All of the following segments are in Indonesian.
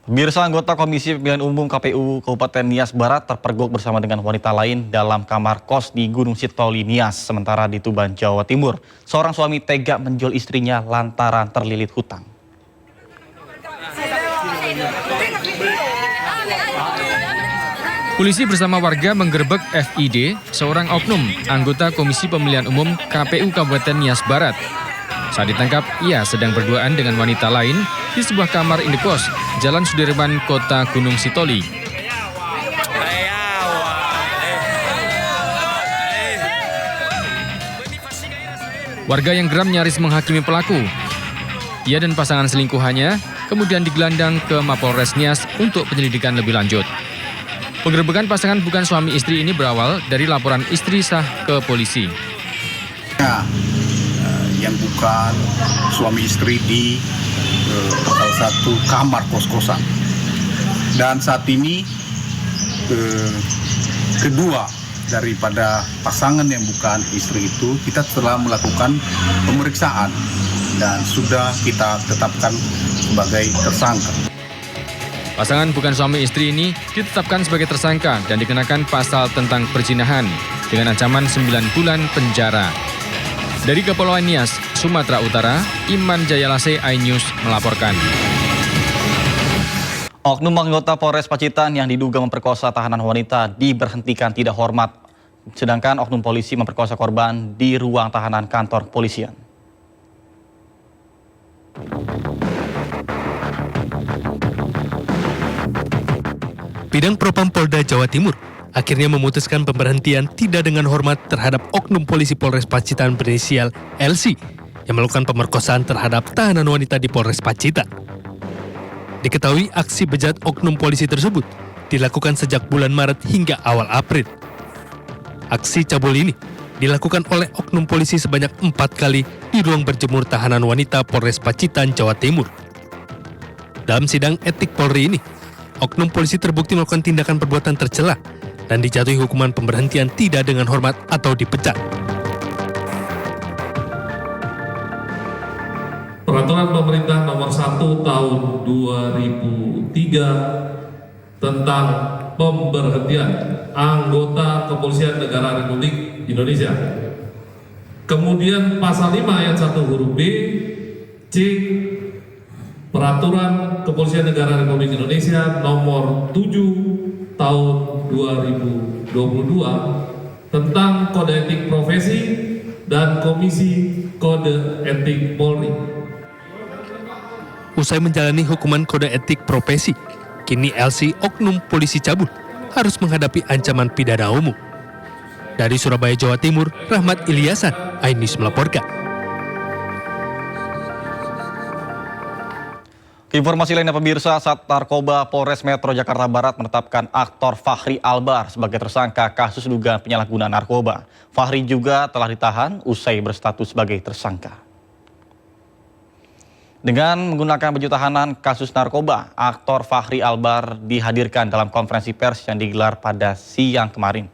Pemirsa, anggota Komisi Pemilihan Umum KPU Kabupaten Nias Barat terpergok bersama dengan wanita lain dalam kamar kos di Gunung Sitoli, Nias. Sementara di Tuban, Jawa Timur, seorang suami tega menjual istrinya lantaran terlilit hutang. Polisi bersama warga menggerebek FID, seorang oknum anggota Komisi Pemilihan Umum KPU Kabupaten Nias Barat. Saat ditangkap, ia sedang berduaan dengan wanita lain di sebuah kamar indekos, Jalan Sudirman, Kota Gunung Sitoli. Warga yang geram nyaris menghakimi pelaku. Ia dan pasangan selingkuhannya kemudian digelandang ke Mapolres Nias untuk penyelidikan lebih lanjut. Penggerebekan pasangan bukan suami istri ini berawal dari laporan istri sah ke polisi. Yang bukan suami istri di salah satu kamar kos-kosan. Dan saat ini kedua daripada pasangan yang bukan istri itu kita telah melakukan pemeriksaan dan sudah kita tetapkan sebagai tersangka. Pasangan bukan suami istri ini ditetapkan sebagai tersangka dan dikenakan pasal tentang perzinahan dengan ancaman 9 bulan penjara. Dari Kepulauan Nias, Sumatera Utara, Iman Jayalase, iNews melaporkan. Oknum anggota Polres Pacitan yang diduga memperkosa tahanan wanita diberhentikan tidak hormat. Sedangkan oknum polisi memperkosa korban di ruang tahanan kantor kepolisian. Bidang Propam Polda Jawa Timur akhirnya memutuskan pemberhentian tidak dengan hormat terhadap oknum polisi Polres Pacitan berinisial LC yang melakukan pemerkosaan terhadap tahanan wanita di Polres Pacitan. Diketahui aksi bejat oknum polisi tersebut dilakukan sejak bulan Maret hingga awal April. Aksi cabul ini dilakukan oleh oknum polisi sebanyak 4 kali di ruang berjemur tahanan wanita Polres Pacitan, Jawa Timur. Dalam sidang etik Polri ini, oknum polisi terbukti melakukan tindakan perbuatan tercela dan dijatuhi hukuman pemberhentian tidak dengan hormat atau dipecat. Peraturan Pemerintah Nomor 1 Tahun 2003 tentang pemberhentian anggota Kepolisian Negara Republik Indonesia. Kemudian pasal 5 ayat 1 huruf B, C, Peraturan Kepolisian Negara Republik Indonesia Nomor 7 Tahun 2022 tentang Kode Etik Profesi dan Komisi Kode Etik Polri. Usai menjalani hukuman Kode Etik Profesi, kini LC oknum polisi cabul harus menghadapi ancaman pidana umum. Dari Surabaya, Jawa Timur, Rahmat Ilyasan, iNews melaporkan. Informasi lainnya pemirsa, Sat Narkoba Polres Metro Jakarta Barat menetapkan aktor Fahri Albar sebagai tersangka kasus dugaan penyalahgunaan narkoba. Fahri juga telah ditahan usai berstatus sebagai tersangka. Dengan menggunakan baju tahanan kasus narkoba, aktor Fahri Albar dihadirkan dalam konferensi pers yang digelar pada siang kemarin.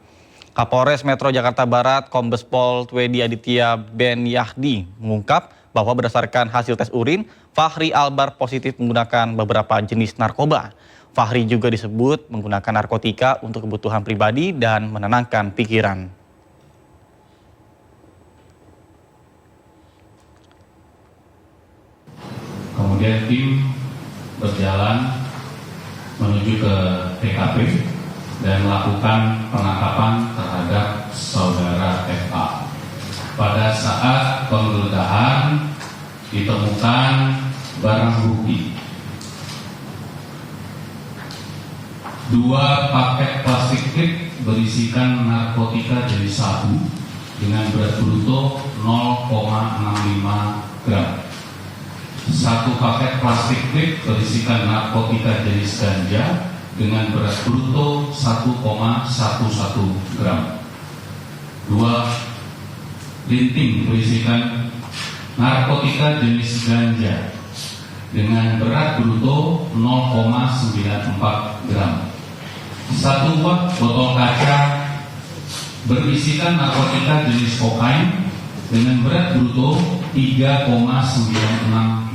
Kapolres Metro Jakarta Barat, Kombes Pol Twedi Aditya Ben Yahdi mengungkap bahwa berdasarkan hasil tes urin, Fahri Albar positif menggunakan beberapa jenis narkoba. Fahri juga disebut menggunakan narkotika untuk kebutuhan pribadi dan menenangkan pikiran. Kemudian tim berjalan menuju ke TKP dan melakukan penangkapan terhadap saudara FA. Pada saat penggeledahan ditemukan barang bukti 2 paket plastik tip berisikan narkotika jenis sabu dengan berat bruto 0,65 gram. 1 paket plastik tip berisikan narkotika jenis ganja dengan berat bruto 1,11 gram. 2 linting berisikan narkotika jenis ganja dengan berat bruto 0,94 gram. 1 buah botol kaca berisikan narkotika jenis kokain dengan berat bruto 3,96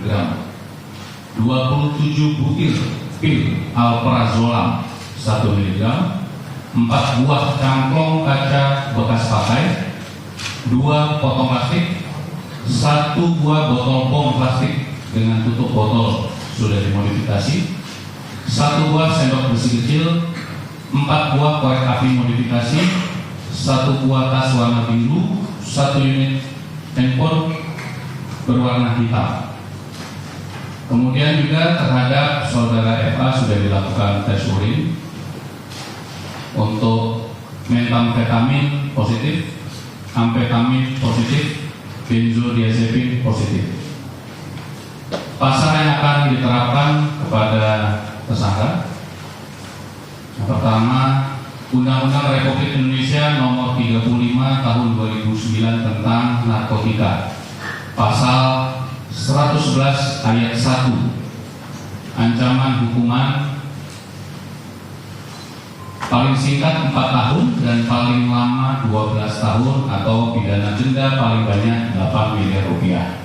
gram. 27 butir pil alprazolam 1 mg, 4 buah cangklong kaca bekas pakai, 2 potong plastik, 1 buah botol bom plastik dengan tutup botol sudah dimodifikasi, 1 buah sendok besi kecil, 4 buah korek api modifikasi, 1 buah tas warna biru, 1 unit handphone berwarna hitam. Kemudian juga terhadap saudara FA sudah dilakukan tes urin untuk metamfetamin positif, amfetamin positif, benzodiazepin positif. Pasal yang akan diterapkan kepada tersangka, yang pertama, Undang-Undang Republik Indonesia Nomor 35 Tahun 2009 tentang narkotika, pasal 111 ayat 1, ancaman hukuman paling singkat 4 tahun dan paling lama 12 tahun atau pidana denda paling banyak 8 miliar rupiah.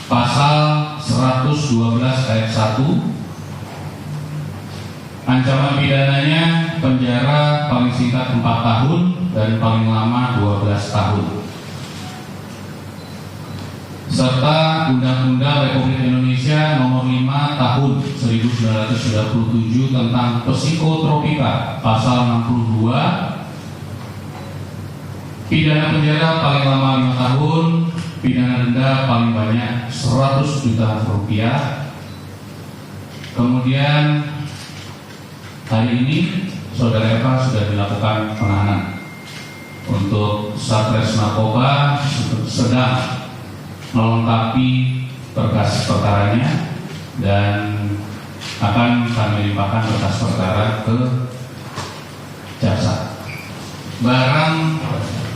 Pasal 112 ayat 1, ancaman pidananya penjara paling singkat 4 tahun dan paling lama 12 tahun. Serta Undang-Undang Republik Indonesia Nomor 5 Tahun 1997 tentang psikotropika, pasal 62, pidana penjara paling lama 5 tahun, pidana denda paling banyak 100 juta rupiah. Kemudian hari ini saudara Eva sudah dilakukan penahanan untuk Satres Narkoba sedang melengkapi berkas perkaranya dan akan kami limpahkan berkas perkara ke jaksa. Barang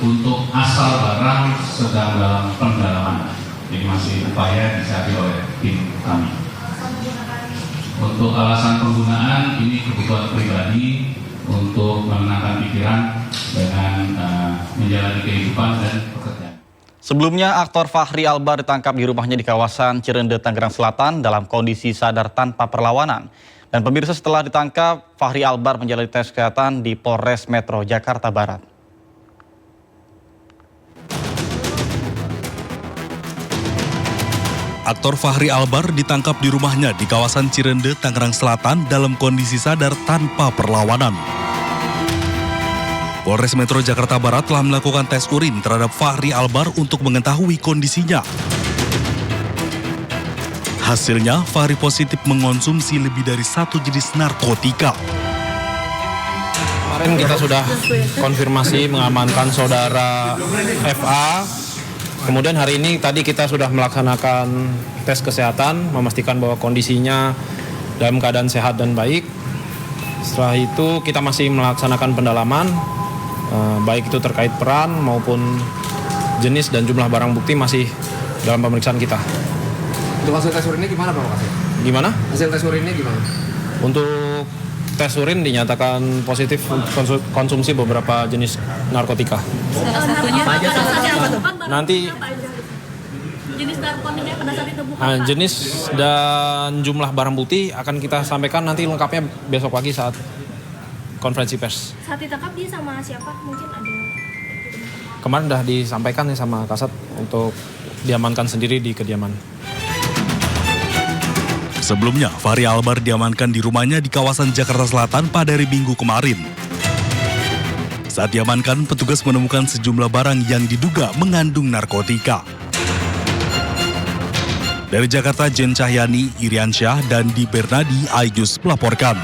untuk asal barang sedang dalam pendalaman, jadi masih upaya dicari oleh tim kami. Untuk alasan penggunaan ini kebutuhan pribadi untuk menenangkan pikiran dengan menjalani kehidupan dan pekerjaan. Sebelumnya, aktor Fachri Albar ditangkap di rumahnya di kawasan Cirende, Tangerang Selatan dalam kondisi sadar tanpa perlawanan. Dan pemirsa, setelah ditangkap, Fachri Albar menjalani tes kesehatan di Polres Metro Jakarta Barat. Aktor Fachri Albar ditangkap di rumahnya di kawasan Cirende, Tangerang Selatan dalam kondisi sadar tanpa perlawanan. Polres Metro Jakarta Barat telah melakukan tes urin terhadap Fachri Albar untuk mengetahui kondisinya. Hasilnya, Fachri positif mengonsumsi lebih dari 1 jenis narkotika. Kemarin kita sudah konfirmasi mengamankan saudara FA. Kemudian hari ini tadi kita sudah melaksanakan tes kesehatan, memastikan bahwa kondisinya dalam keadaan sehat dan baik. Setelah itu kita masih melaksanakan pendalaman, baik itu terkait peran maupun jenis dan jumlah barang bukti masih dalam pemeriksaan kita. Untuk hasil tes urinnya gimana Pak Kasih? Gimana? Hasil tes urinnya gimana? Untuk tes urin dinyatakan positif konsumsi beberapa jenis narkotika. Nanti jenis narkotika pada saat ditemukan, jenis dan jumlah barang bukti akan kita sampaikan nanti lengkapnya besok pagi saat konferensi pers. saat ditangkap dia sama siapa? Mungkin ada. Kemarin sudah disampaikan nih sama Kasat untuk diamankan sendiri di kediaman. Sebelumnya, Fachri Albar diamankan di rumahnya di kawasan Jakarta Selatan pada hari Minggu kemarin. Saat diamankan, petugas menemukan sejumlah barang yang diduga mengandung narkotika. Dari Jakarta, Jen Cahyani, Iriansyah, dan Di Bernadi, Ayus melaporkan.